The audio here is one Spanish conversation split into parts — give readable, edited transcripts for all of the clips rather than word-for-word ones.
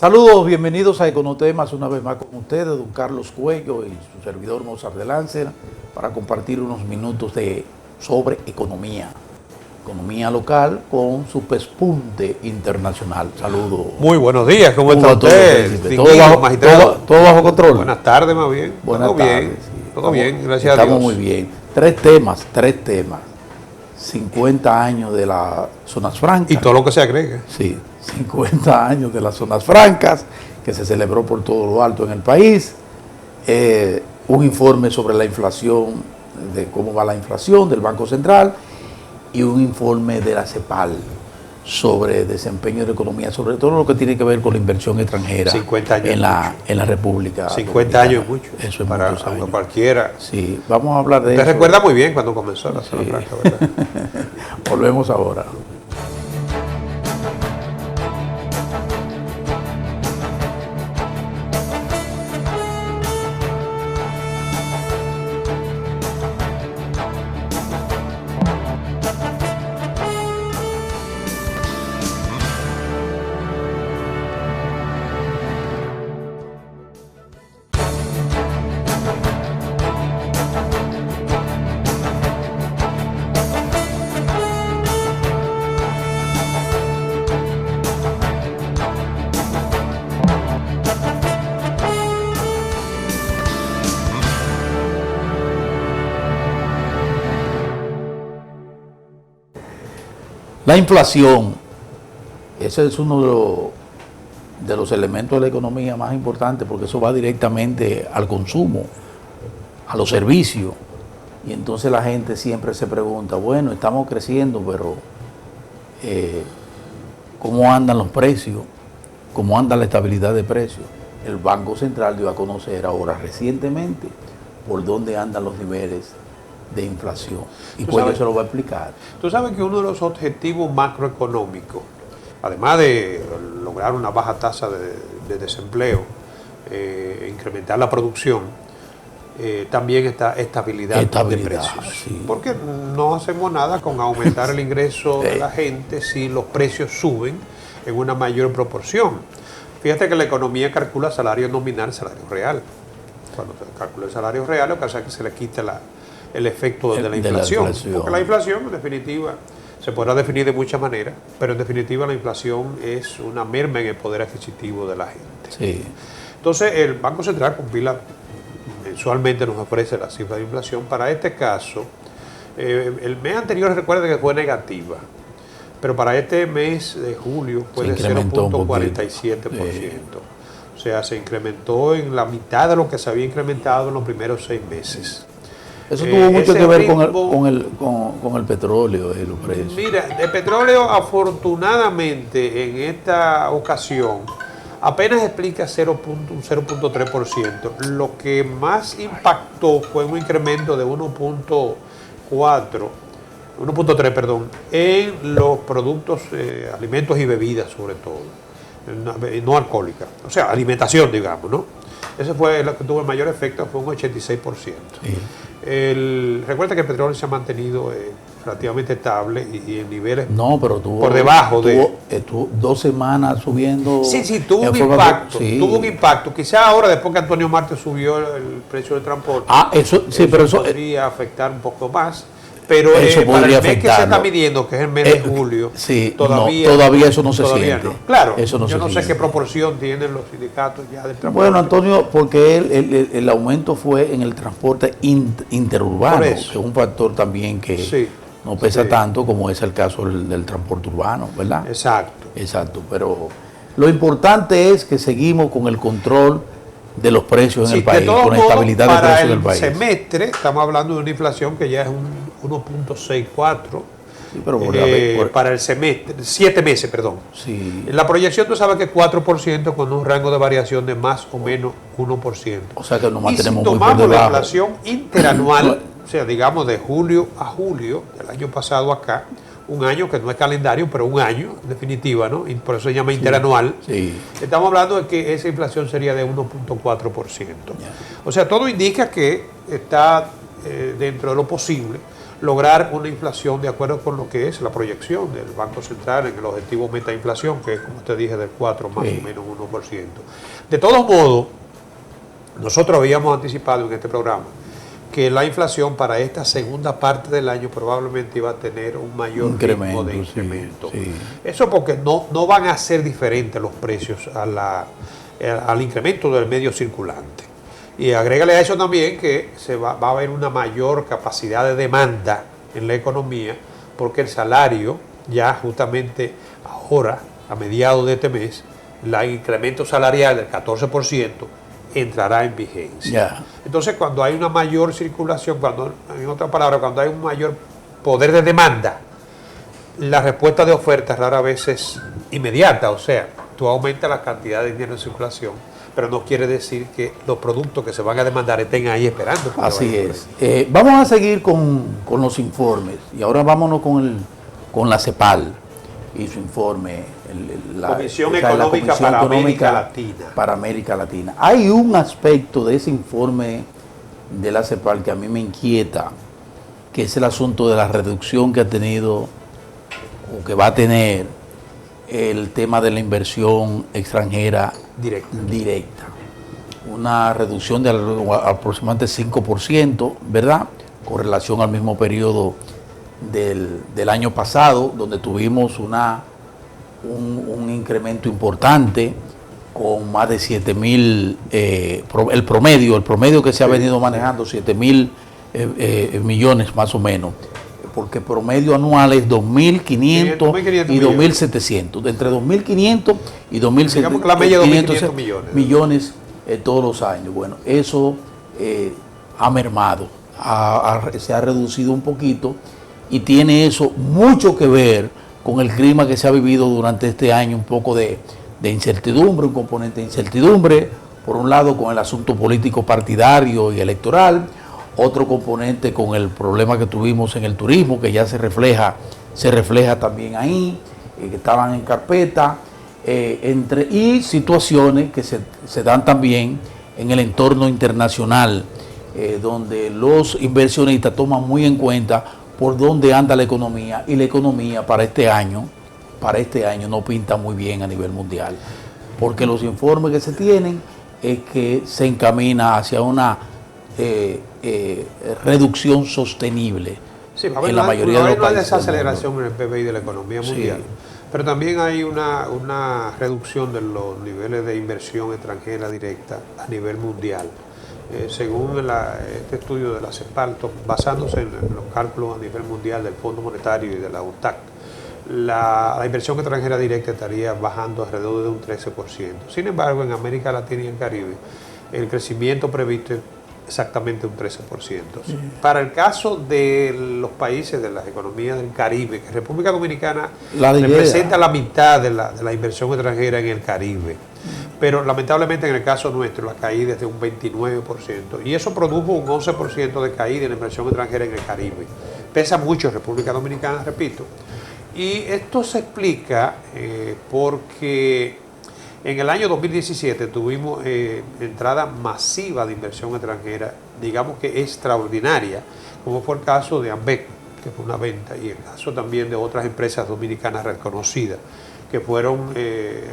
Saludos, bienvenidos a Econotemas, una vez más con ustedes, don Carlos Cuello y su servidor Mozart de Lancer, para compartir unos minutos sobre economía local con su pespunte internacional. Saludos. Muy buenos días, ¿cómo está usted? Todo bajo control. Buenas tardes, más bien. Buenas todo tardes, bien, sí. todo bien, gracias a Dios. Estamos muy bien. Tres temas. 50 años de las zonas francas. Y todo lo que se agregue. Sí, 50 años de las zonas francas, que se celebró por todo lo alto en el país. Un informe sobre la inflación, de cómo va la inflación del Banco Central, y un informe de la CEPAL sobre desempeño de la economía, sobre todo lo que tiene que ver con la inversión extranjera 50 años en la República 50 años es mucho. Eso es para muchos años. Cualquiera. Sí, vamos a hablar de Usted eso. recuerda muy bien cuando comenzó la zona Sí. franca, ¿verdad? Volvemos ahora. La inflación, ese es uno de los elementos de la economía más importantes, porque eso va directamente al consumo, a los servicios. Y entonces la gente siempre se pregunta, bueno, estamos creciendo, pero ¿cómo andan los precios? ¿Cómo anda la estabilidad de precios? El Banco Central dio a conocer ahora recientemente por dónde andan los niveles de inflación. Y pues se lo va a explicar. Tú sabes que uno de los objetivos macroeconómicos, además de lograr una baja tasa de desempleo, incrementar la producción, también está estabilidad de precios. Sí. Porque no hacemos nada con aumentar el ingreso de la gente si los precios suben en una mayor proporción. Fíjate que la economía calcula salario nominal, salario real. Cuando se calcula el salario real, lo que hace es que se le quita el efecto de la inflación. Porque la inflación, en definitiva, se podrá definir de muchas maneras, pero en definitiva la inflación es una merma en el poder adquisitivo de la gente. Sí. Entonces, el Banco Central compila mensualmente, nos ofrece la cifra de inflación. Para este caso, el mes anterior recuerda que fue negativa, pero para este mes de julio fue de 0.47%. O sea, se incrementó en la mitad de lo que se había incrementado en los primeros 6 meses. Eso tuvo mucho que ver con el petróleo y los precios. Mira, el petróleo afortunadamente en esta ocasión apenas explica 0.3%. Lo que más impactó fue un incremento de 1.3, en los productos, alimentos y bebidas sobre todo, no alcohólicas, o sea, alimentación, digamos, ¿no? Ese fue lo que tuvo el mayor efecto, fue un 86%. Sí. Recuerda que el petróleo se ha mantenido relativamente estable y en niveles por debajo Estuvo 2 semanas subiendo. Sí, tuvo un impacto. Sí. Tuvo un impacto. Quizá ahora, después que Antonio Marte subió el precio del transporte, eso podría afectar un poco más. Pero para el mes que se está midiendo, que es el mes de julio, todavía eso no se siente. No. Claro, eso no yo no sé siente. qué proporción tienen los sindicatos ya del transporte. Bueno, Antonio, porque el aumento fue en el transporte interurbano, que es un factor también que no pesa tanto como es el caso del transporte urbano, ¿verdad? Exacto, pero lo importante es que seguimos con el control de los precios en el país, con la estabilidad de precios del país. Para el semestre estamos hablando de una inflación que ya es un 1.64. Sí, pero para el semestre, 7 meses, perdón. Sí. La proyección tú sabes que es 4% con un rango de variación de más o menos 1%. O sea que nos mantenemos muy por debajo. Si tomamos la inflación interanual, o sea, digamos de julio a julio, del año pasado acá, un año que no es calendario, pero un año, en definitiva, ¿no? Y por eso se llama interanual. Sí. Estamos hablando de que esa inflación sería de 1.4%. O sea, todo indica que está dentro de lo posible, lograr una inflación de acuerdo con lo que es la proyección del Banco Central en el objetivo meta inflación, que es, como te dije, del 4 más o menos 1%. De todos modos, nosotros habíamos anticipado en este programa que la inflación para esta segunda parte del año probablemente iba a tener un mayor ritmo de incremento. Sí. Eso porque no van a ser diferentes los precios al incremento del medio circulante. Y agrégale a eso también que va a haber una mayor capacidad de demanda en la economía, porque el salario ya justamente ahora, a mediados de este mes, el incremento salarial del 14% entrará en vigencia. Yeah. Entonces, cuando hay una mayor circulación, en otras palabras, cuando hay un mayor poder de demanda, la respuesta de oferta rara vez es inmediata, o sea, tú aumentas la cantidad de dinero en circulación, pero no quiere decir que los productos que se van a demandar estén ahí esperando. Así es. Vamos a seguir con los informes, y ahora vámonos con la CEPAL y su informe. Comisión Económica para América Latina. Para América Latina. Hay un aspecto de ese informe de la CEPAL que a mí me inquieta, que es el asunto de la reducción que ha tenido o que va a tener el tema de la inversión extranjera directa. Una reducción de aproximadamente 5%, ¿verdad? Con relación al mismo periodo del año pasado, donde tuvimos un incremento importante con más de 7.000, el promedio que se ha venido manejando, 7.000 millones más o menos, porque promedio anual es 2.500 y 2.700, entre 2.500 y 2.700 millones todos los años. Bueno, eso ha mermado, se ha reducido un poquito, y tiene eso mucho que ver con el clima que se ha vivido durante este año, un poco de incertidumbre, un componente de incertidumbre, por un lado con el asunto político partidario y electoral, otro componente con el problema que tuvimos en el turismo, que ya se refleja también ahí, que estaban en carpeta, y situaciones que se dan también en el entorno internacional, donde los inversionistas toman muy en cuenta por dónde anda la economía, y la economía para este año no pinta muy bien a nivel mundial, porque los informes que se tienen es que se encamina hacia una reducción sostenible en la mayoría de los países. Hay desaceleración en el PBI de la economía mundial, pero también hay una reducción de los niveles de inversión extranjera directa a nivel mundial. Según este estudio de la CEPAL, basándose en los cálculos a nivel mundial del Fondo Monetario y de la UNCTAD, la inversión extranjera directa estaría bajando alrededor de un 13%. Sin embargo, en América Latina y el Caribe, el crecimiento previsto es exactamente un 13%. Sí. Para el caso de los países de las economías del Caribe, que República Dominicana representa la mitad de la inversión extranjera en el Caribe. Pero lamentablemente en el caso nuestro la caída es de un 29%, y eso produjo un 11% de caída en la inversión extranjera en el Caribe. Pesa mucho República Dominicana, repito. Y esto se explica porque en el año 2017 tuvimos entrada masiva de inversión extranjera, digamos que extraordinaria, como fue el caso de AMBEC, que fue una venta, y el caso también de otras empresas dominicanas reconocidas, que fueron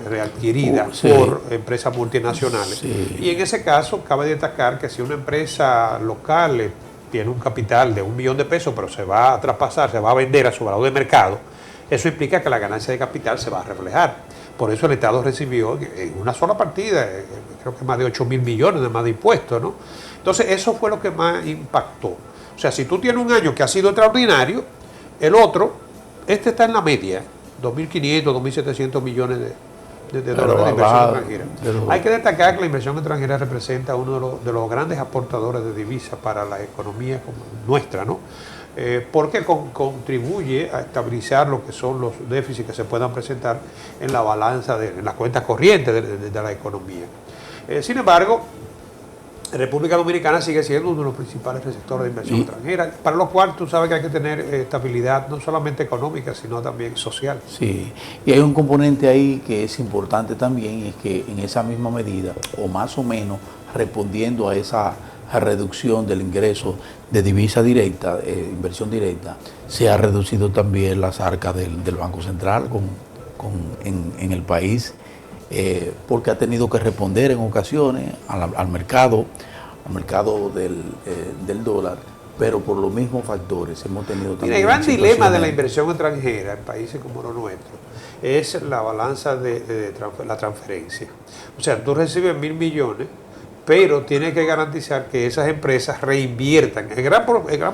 readquiridas por empresas multinacionales. Sí. Y en ese caso cabe destacar que si una empresa local tiene un capital de $1 millón, pero se va a traspasar, se va a vender a su valor de mercado, eso implica que la ganancia de capital se va a reflejar. Por eso el Estado recibió en una sola partida, creo que más de 8.000 millones de más de impuestos, ¿no? Entonces eso fue lo que más impactó. O sea, si tú tienes un año que ha sido extraordinario, el otro, este está en la media, 2.500, 2.700 millones de dólares de inversión extranjera. Hay que destacar que la inversión extranjera representa uno de los grandes aportadores de divisas para la economía como nuestra, ¿no? Porque contribuye a estabilizar lo que son los déficits que se puedan presentar en la balanza, en las cuentas corrientes de la economía. Sin embargo, República Dominicana sigue siendo uno de los principales receptores de inversión extranjera, para lo cual tú sabes que hay que tener estabilidad no solamente económica, sino también social. Sí, y hay un componente ahí que es importante también, y es que en esa misma medida, o más o menos respondiendo a reducción del ingreso de divisa directa, inversión directa, se ha reducido también las arcas del Banco Central en el país, porque ha tenido que responder en ocasiones al mercado del dólar, pero por los mismos factores hemos tenido también... Mira, el gran dilema de la inversión extranjera en países como los nuestros es la balanza de la transferencia. O sea, tú recibes 1.000 millones, pero tienes que garantizar que esas empresas reinviertan. El gran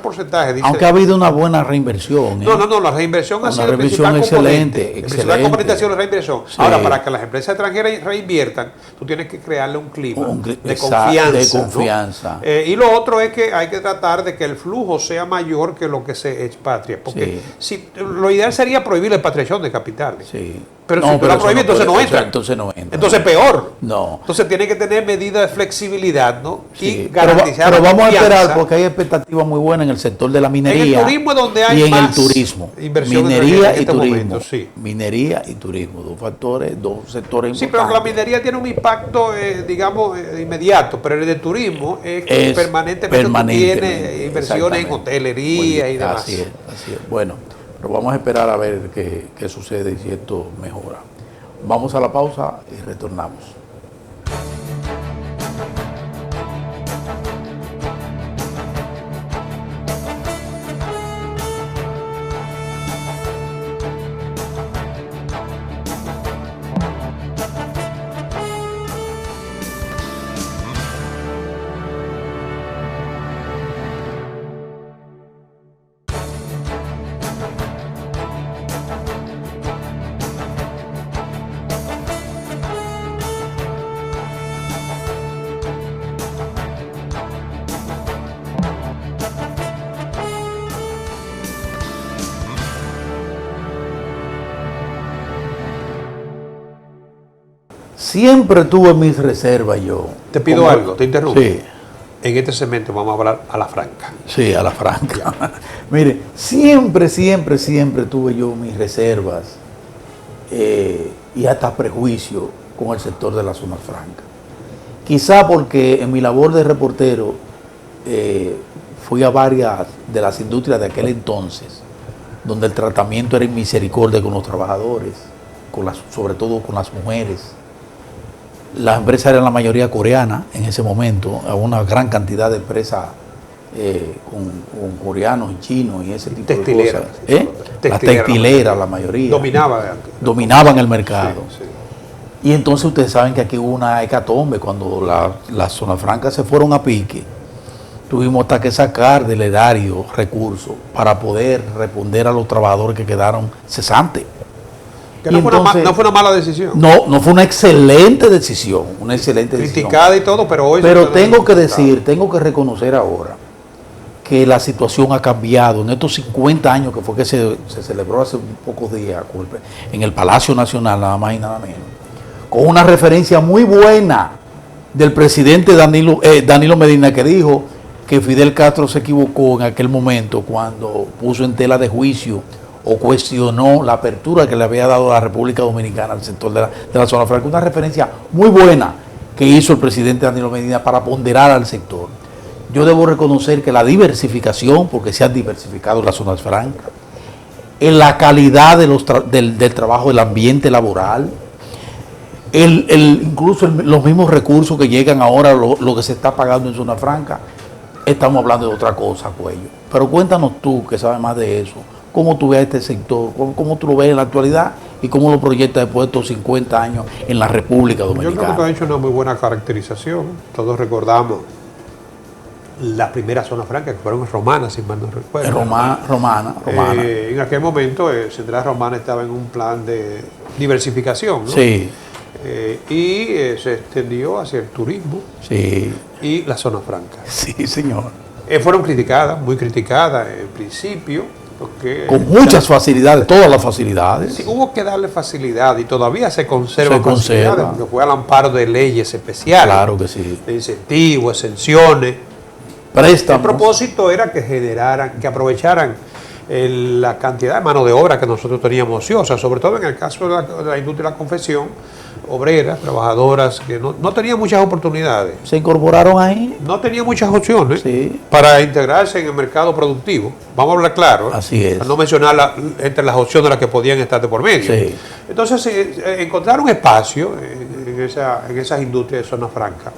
porcentaje dice... Aunque ha habido una buena reinversión. No, la reinversión ha sido el principal componente. El principal componente ha sido la reinversión. Sí. Ahora, para que las empresas extranjeras reinviertan, tú tienes que crearle un clima de confianza. ¿No? Y lo otro es que hay que tratar de que el flujo sea mayor que lo que se expatria. Porque lo ideal sería prohibir la expatriación de capitales. Sí. Pero si tú la prohíbes, entonces no entra. Entonces peor. No. Entonces tiene que tener medidas de flexibilidad, ¿no? Sí. Y garantizar. Pero vamos a esperar porque hay expectativas muy buenas en el sector de la minería. En el turismo es donde hay y en más el turismo. Minería y turismo. Momento, sí. Minería y turismo. Dos sectores importantes. Sí, pero la minería tiene un impacto, digamos, inmediato. Pero el de turismo es permanentemente tiene inversiones en hotelería y demás. Así es. Bueno. Pero vamos a esperar a ver qué sucede y si esto mejora. Vamos a la pausa y retornamos. Siempre tuve mis reservas yo. Te pido algo, te interrumpo. Sí. En este segmento vamos a hablar a la franca. Sí, a la franca. Mire, siempre tuve yo mis reservas y hasta prejuicio con el sector de la zona franca. Quizá porque en mi labor de reportero fui a varias de las industrias de aquel entonces, donde el tratamiento era en misericordia con los trabajadores, sobre todo con las mujeres. Las empresas eran la mayoría coreanas en ese momento, había una gran cantidad de empresas con coreanos y chinos y ese tipo de cosas. Las textileras, la mayoría. Dominaban el mercado. Sí. Y entonces ustedes saben que aquí hubo una hecatombe cuando las zonas francas se fueron a pique. Tuvimos hasta que sacar del erario recursos para poder responder a los trabajadores que quedaron cesantes. Que no fue una mala decisión. No fue una excelente decisión. Criticada y todo, pero hoy... Pero tengo que reconocer ahora que la situación ha cambiado en estos 50 años que fue que se celebró hace pocos días en el Palacio Nacional, nada más y nada menos, con una referencia muy buena del presidente Danilo Medina, que dijo que Fidel Castro se equivocó en aquel momento cuando puso en tela de juicio o cuestionó la apertura que le había dado la República Dominicana al sector de la zona franca. Una referencia muy buena que hizo el presidente Danilo Medina para ponderar al sector. Yo debo reconocer que la diversificación, porque se han diversificado las zonas francas, en la calidad del trabajo, del ambiente laboral, incluso los mismos recursos que llegan ahora, lo que se está pagando en zona franca, estamos hablando de otra cosa, Cuello. Pero cuéntanos tú, que sabes más de eso, ¿cómo tú ves este sector? ¿Cómo tú lo ves en la actualidad? ¿Y cómo lo proyectas después de estos 50 años en la República Dominicana? Yo creo que tú has hecho una muy buena caracterización. Todos recordamos las primeras zonas francas, que fueron romanas, si mal no recuerdo. Romana. En aquel momento, Central Romana estaba en un plan de diversificación, ¿no? Sí. Y se extendió hacia el turismo. Sí. Y la zona franca. Sí, señor. Fueron criticadas, muy criticadas en principio. Con muchas facilidades, todas las facilidades. Sí, hubo que darle facilidad y todavía se conservan facilidades, porque fue al amparo de leyes especiales. Claro que sí. De incentivos, exenciones. Préstamos. El propósito era que aprovecharan la cantidad de mano de obra que nosotros teníamos ociosa, sobre todo en el caso de la industria de la confección, obreras, trabajadoras que no tenían muchas oportunidades. ¿Se incorporaron ahí? No tenían muchas opciones para integrarse en el mercado productivo. Vamos a hablar claro. Así es. Para no mencionar entre las opciones las que podían estar de por medio. Sí. Entonces, encontraron espacio en esas industrias de zona franca.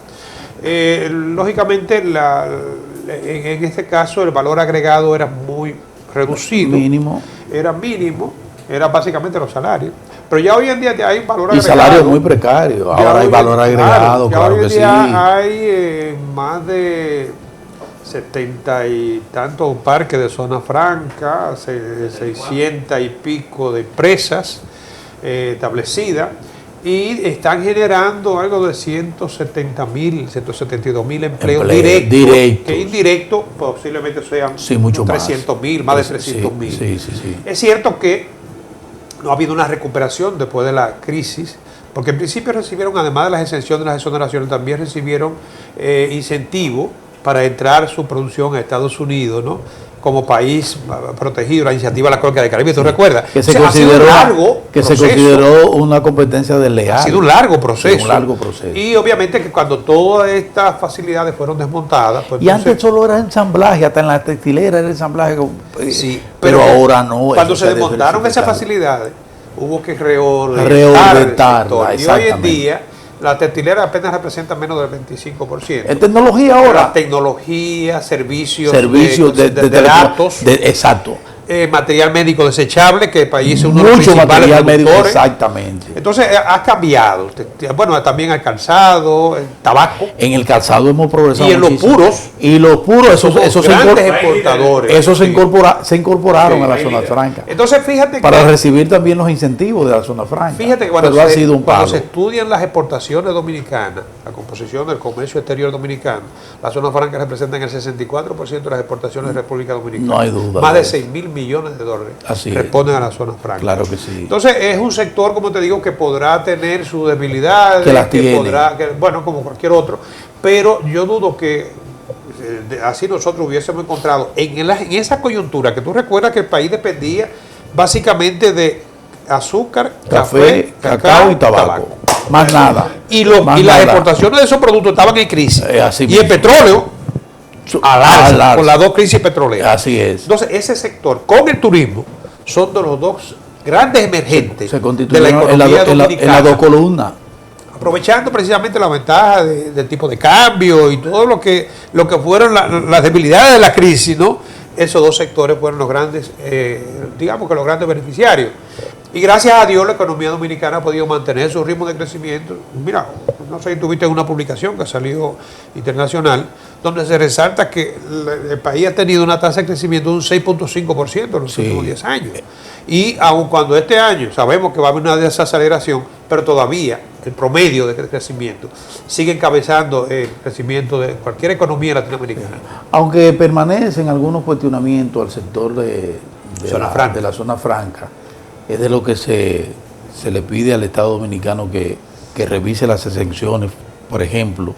Lógicamente, en este caso, el valor agregado era muy reducido. Mínimo. Era mínimo, era básicamente los salarios. Pero ya hoy en día hay valor agregado. Y salarios muy precarios. Ahora hay valor agregado, claro que sí. Hay más de 70 y tantos parques de zona franca, 600 y pico de empresas establecidas, y están generando algo de 172.000 empleos directos, que indirectos posiblemente sean 300.000, más de 300.000. Sí. Es cierto que no ha habido una recuperación después de la crisis, porque en principio recibieron, además de las exenciones, las exoneraciones, también recibieron incentivos para entrar su producción a Estados Unidos, ¿no? Como país protegido, la iniciativa de la Cuenca del Caribe, ¿tú recuerdas? Que se consideró una competencia desleal. Ha sido un largo proceso. Y obviamente que cuando todas estas facilidades fueron desmontadas... Pues y antes solo era ensamblaje, hasta en la textilera era ensamblaje. Sí, pero ahora no. Cuando se desmontaron esas facilidades, hubo que reorientar. Y hoy en día... la textilera apenas representa menos del 25%. ¿En tecnología ahora? La tecnología, servicios de datos. Exacto. Material médico desechable, que el país es uno de los principales material médico, exactamente. Entonces ha cambiado. Bueno, también el calzado, el tabaco. En el calzado hemos progresado. Y en muchísimo. Los puros, esos grandes exportadores. Esos se incorporaron a la zona franca. Entonces, fíjate para recibir también los incentivos de la zona franca. Fíjate que cuando se estudian las exportaciones dominicanas, la composición del comercio exterior dominicano, la zona franca representa el 64% de las exportaciones de República Dominicana. No hay duda. Más de 6.000 millones de dólares responden a la zona franca. Claro que sí. Entonces es un sector, como te digo, que podrá tener su debilidad, bueno, como cualquier otro, pero yo dudo que así nosotros hubiésemos encontrado en esa coyuntura, que tú recuerdas que el país dependía básicamente de azúcar, café, cacao y tabaco. Más nada. Y las exportaciones de esos productos estaban en crisis. Y el petróleo con las dos crisis petroleras. Así es. Entonces, ese sector con el turismo son de los dos grandes emergentes de la economía dominicana. En las dos columnas. Aprovechando precisamente la ventaja del tipo de cambio y todo lo que fueron las debilidades de la crisis, ¿no? Esos dos sectores fueron los grandes, digamos que los grandes beneficiarios. Y gracias a Dios la economía dominicana ha podido mantener su ritmo de crecimiento. Mira, no sé si tuviste una publicación que salió internacional, donde se resalta que el país ha tenido una tasa de crecimiento de un 6.5% en los últimos 10 años. Y aun cuando este año sabemos que va a haber una desaceleración, pero todavía el promedio de crecimiento sigue encabezando el crecimiento de cualquier economía latinoamericana. Aunque permanecen algunos cuestionamientos al sector de la zona franca, es de lo que se le pide al Estado Dominicano que revise las exenciones, por ejemplo,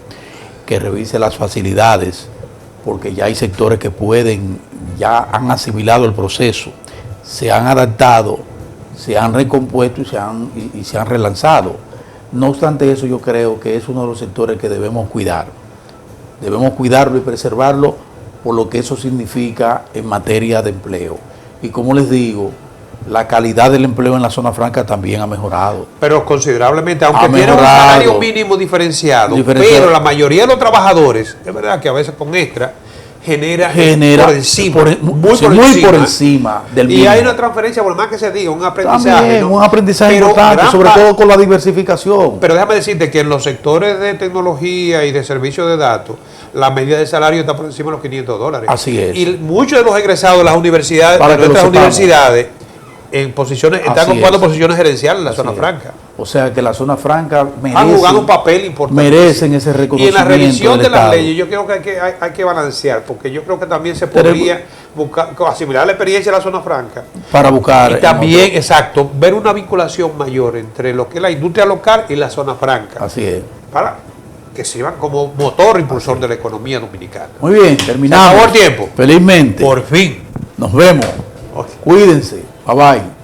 que revise las facilidades, porque ya hay sectores que ya han asimilado el proceso, se han adaptado, se han recompuesto y se han relanzado. No obstante eso, yo creo que es uno de los sectores que debemos cuidar. Debemos cuidarlo y preservarlo por lo que eso significa en materia de empleo. Y como les digo, la calidad del empleo en la zona franca también ha mejorado. Pero considerabamente, aunque tiene un salario mínimo diferenciado, pero la mayoría de los trabajadores, es verdad que a veces con extra, genera por encima, muy por encima del mínimo. Y hay una transferencia, por más que se diga, un aprendizaje. También, un aprendizaje importante, sobre todo con la diversificación. Pero déjame decirte que en los sectores de tecnología y de servicios de datos, la media de salario está por encima de los $500. Así es. Y muchos de los egresados de las universidades, de nuestras universidades, en posiciones, están ocupando posiciones gerenciales en la zona franca. O sea que la zona franca han jugado un papel importante. Merecen ese reconocimiento. Y en la revisión de las leyes yo creo que hay que balancear, porque yo creo que también se podría buscar, asimilar la experiencia de la zona franca. Para buscar. Y también, exacto, ver una vinculación mayor entre lo que es la industria local y la zona franca. Así es. Para que sirvan como motor impulsor de la economía dominicana. Muy bien, terminamos. Se acabó el tiempo. Felizmente. Por fin. Nos vemos. Okay. Cuídense. Bye bye.